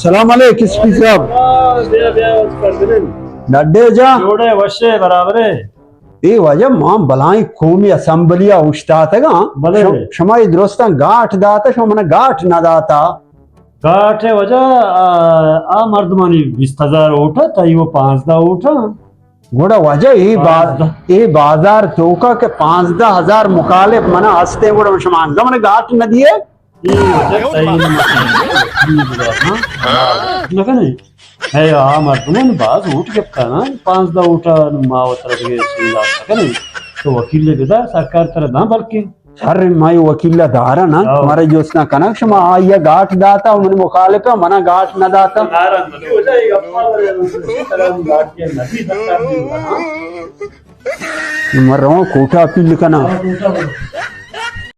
सलाम अलैकुम किस साहब नड्डे जा जोड़े वशे बराबर है ए वजह मां बलाई खूमी असम्बलिया उश्तातगा भले शमाई दुरुस्ता गाठ दाता शो मने गाठ ना दाता गाठे वजह आ मर्दमानी 20,000 उठा ताई वो 5 उठा गोड़ा वजह ए बाजार तोका के 5-10 मुखालिफ मना हंसते गोड़ा शमान मने गाठ न दिए ये वजह ताई न कने है आ मर्दमान बाज उठ के ना 5 उठा माव तरफ के सिंगा कने तो वकील ले बेदा सरकार तरह ना बल्कि अरे माई वकील दारा ना तुम्हारे जो उसना कनक्श मा आया गाठ दाता मन मुखालिफ मना गाठ न दाता हो जाएगा तरह गाठ के नदी सरकार दी मर रहा हूँ कोठा अपील लिखना हां